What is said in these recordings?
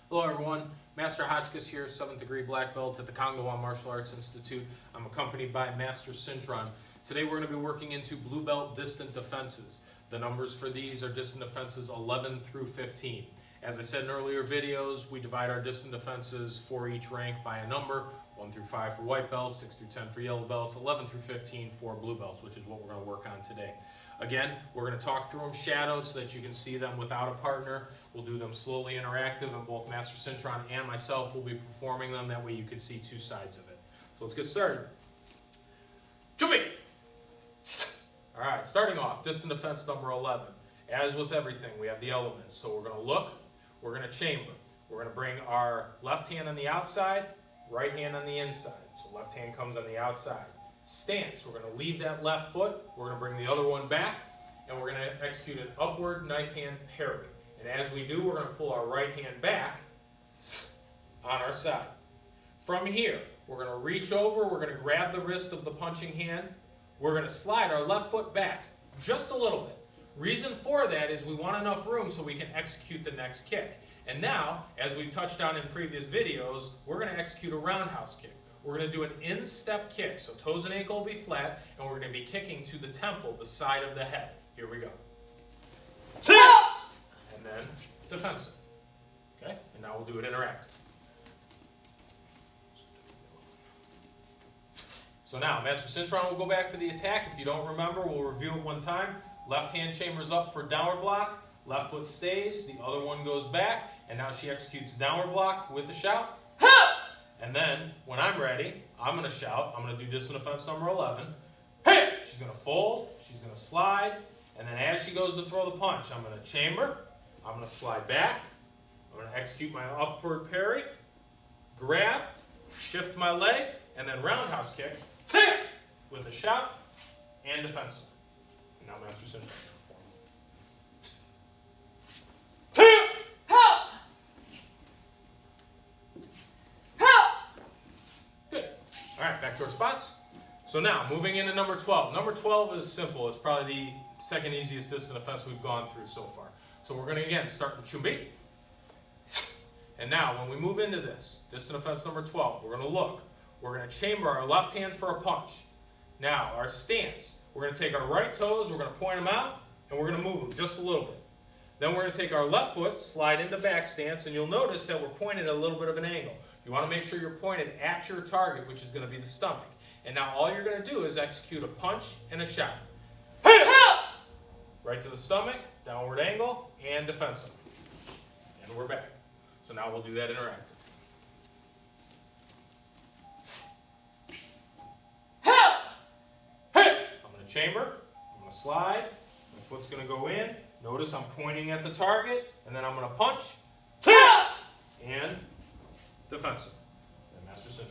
Hello everyone, Master Hotchkiss here, 7th degree black belt at the Konglowan Martial Arts Institute. I'm accompanied by Master Cintron. Today we're going to be working into blue belt distant defenses. The numbers for these are distant defenses 11 through 15. As I said in earlier videos, we divide our distant defenses for each rank by a number, 1 through 5 for white belts, 6 through 10 for yellow belts, 11 through 15 for blue belts, which is what we're going to work on today. Again, we're going to talk through them shadowed so that you can see them without a partner. We'll do them slowly interactive, and both Master Cintron and myself will be performing them. That way you can see two sides of it. So let's get started. Jumping! Alright, starting off, distant defense number 11. As with everything, we have the elements. So we're going to look, we're going to chamber. We're going to bring our left hand on the outside, right hand on the inside. So left hand comes on the outside. Stance, we're going to leave that left foot, we're going to bring the other one back, and we're going to execute an upward knife hand parry. And as we do, we're going to pull our right hand back on our side. From here, we're going to reach over, we're going to grab the wrist of the punching hand, we're going to slide our left foot back just a little bit. Reason for that is we want enough room so we can execute the next kick. And now, as we've touched on in previous videos, we're going to execute a roundhouse kick. We're going to do an instep kick, so toes and ankle will be flat, and we're going to be kicking to the temple, the side of the head. Here we go. And then defensive. Okay? And now we'll do it interactive. So now, Master Cintron will go back for the attack. If you don't remember, we'll review it one time. Left hand chambers up for downward block. Left foot stays. The other one goes back. And now she executes downward block with a shout. And then, when I'm ready, I'm going to shout. I'm going to do distant defense number 11. Hey! She's going to fold. She's going to slide. And then as she goes to throw the punch, I'm going to chamber. I'm going to slide back. I'm going to execute my upward parry. Grab. Shift my leg. And then roundhouse kick. With a shout. And defensive. And now Master Cintron. Alright, back to our spots. So now, moving into number 12. Number 12 is simple. It's probably the second easiest distant defense we've gone through so far. So we're going to, again, start with chumbi. And now, when we move into this, distant defense number 12, we're going to look. We're going to chamber our left hand for a punch. Now, our stance. We're going to take our right toes, we're going to point them out, and we're going to move them just a little bit. Then we're going to take our left foot, slide into back stance, and you'll notice that we're pointed at a little bit of an angle. You want to make sure you're pointed at your target, which is going to be the stomach. And now all you're going to do is execute a punch and a shot. Right to the stomach, downward angle, and defensive. And we're back. So now we'll do that interactive. I'm going to chamber, I'm going to slide, my foot's going to go in. Notice I'm pointing at the target, and then I'm going to punch, and defensive. And Master Cintron.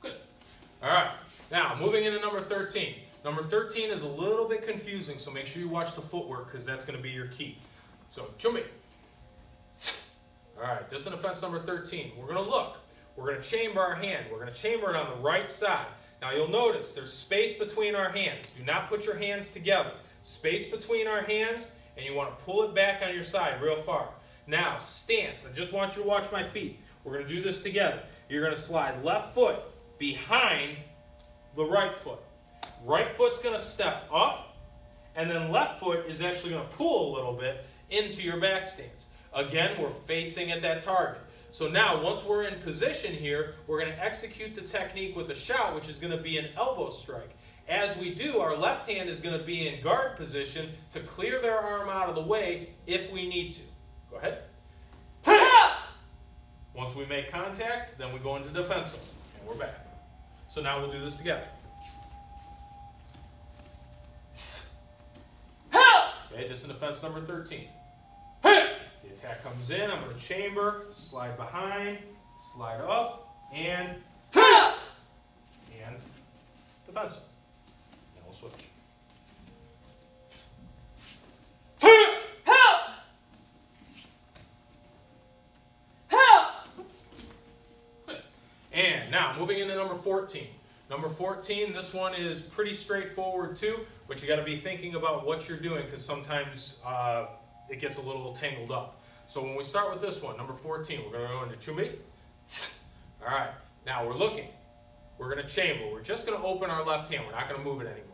Good. All right. Now, moving into number 13. Number 13 is a little bit confusing, so make sure you watch the footwork because that's going to be your key. So, chumbi. All right, distant defense number 13. We're going to look. We're going to chamber our hand. We're going to chamber it on the right side. Now you'll notice there's space between our hands. Do not put your hands together. Space between our hands, and you want to pull it back on your side real far. Now, stance. I just want you to watch my feet. We're going to do this together. You're going to slide left foot behind the right foot. Right foot's going to step up, and then left foot is actually going to pull a little bit into your back stance. Again, we're facing at that target. So now, once we're in position here, we're going to execute the technique with a shout, which is going to be an elbow strike. As we do, our left hand is going to be in guard position to clear their arm out of the way if we need to. Go ahead. Once we make contact, then we go into defensive, and we're back. So now we'll do this together. Okay, distant defense number 13. The attack comes in, I'm going to chamber, slide behind, slide up, and defensive. And we'll switch. And now, moving into number 14. Number 14, this one is pretty straightforward too, but you got to be thinking about what you're doing because sometimes it gets a little tangled up. So when we start with this one, number 14, we're going to go into chumbi. All right, now we're looking. We're going to chamber. We're just going to open our left hand. We're not going to move it anymore.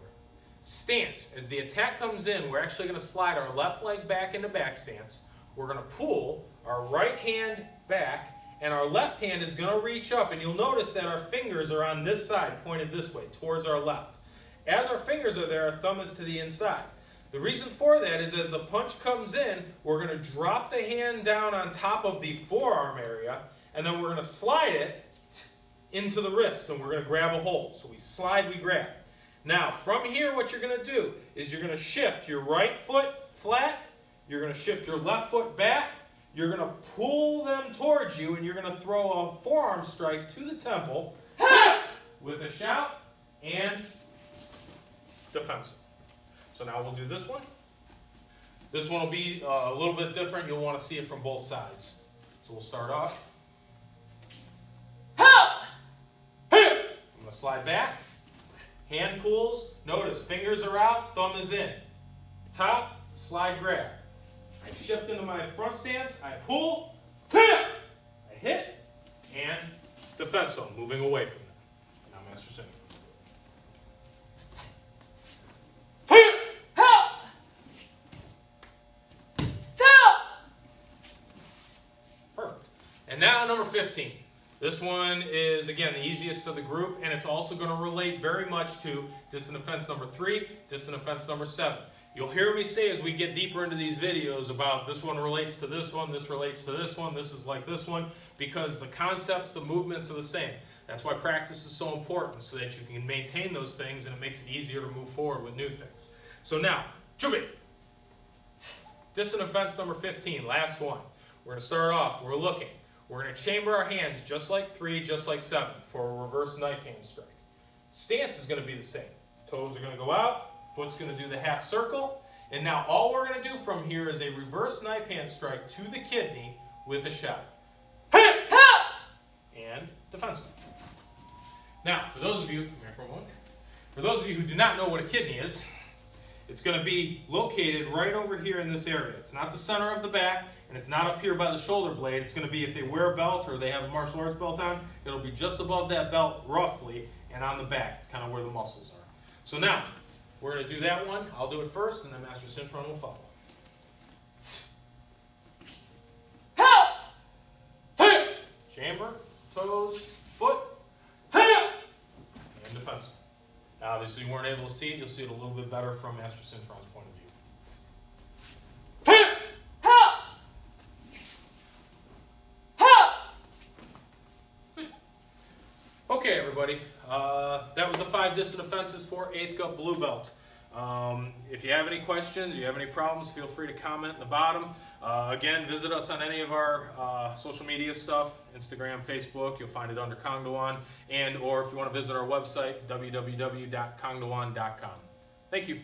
Stance. As the attack comes in, we're actually going to slide our left leg back into back stance. We're going to pull our right hand back, and our left hand is going to reach up, and you'll notice that our fingers are on this side, pointed this way, towards our left. As our fingers are there, our thumb is to the inside. The reason for that is as the punch comes in, we're going to drop the hand down on top of the forearm area, and then we're going to slide it into the wrist, and we're going to grab a hold. So we slide, we grab. Now, from here, what you're going to do is you're going to shift your right foot flat, you're going to shift your left foot back, you're going to pull them towards you, and you're going to throw a forearm strike to the temple with a shout and defensive. So now we'll do this one. This one will be a little bit different. You'll want to see it from both sides. So we'll start off. I'm going to slide back. Hand pulls. Notice fingers are out, thumb is in. Top, slide, grab. I shift into my front stance, I pull, I hit, and defense zone, moving away from that. Now master center. Perfect. And now number 15. This one is, again, the easiest of the group, and it's also going to relate very much to distant offense number 3, distant offense number 7. You'll hear me say as we get deeper into these videos about this one relates to this one, this relates to this one, this is like this one, because the concepts, the movements are the same. That's why practice is so important, so that you can maintain those things and it makes it easier to move forward with new things. So now, chumbi. Distant offense number 15, last one. We're going to start off, we're looking. We're going to chamber our hands just like 3, just like 7 for a reverse knife hand strike. Stance is going to be the same. Toes are going to go out. Foot's going to do the half circle. And now all we're going to do from here is a reverse knife hand strike to the kidney with a shout. And defensive. Now, for those of you, who do not know what a kidney is, it's going to be located right over here in this area. It's not the center of the back, and it's not up here by the shoulder blade. It's going to be, if they wear a belt or they have a martial arts belt on, it'll be just above that belt roughly and on the back. It's kind of where the muscles are. So now, we're going to do that one. I'll do it first, and then Master Synchron will follow. Chamber, toes, foot, and defensive. Now, obviously, you weren't able to see it. You'll see it a little bit better from Master Synchron's point of view. Okay, everybody. That was the 5 distant offenses for 8th Gup Blue Belt. If you have any questions, you have any problems, feel free to comment in the bottom. Again, visit us on any of our social media stuff, Instagram, Facebook. You'll find it under Kangdawan. Or if you want to visit our website, www.kangdawan.com. Thank you.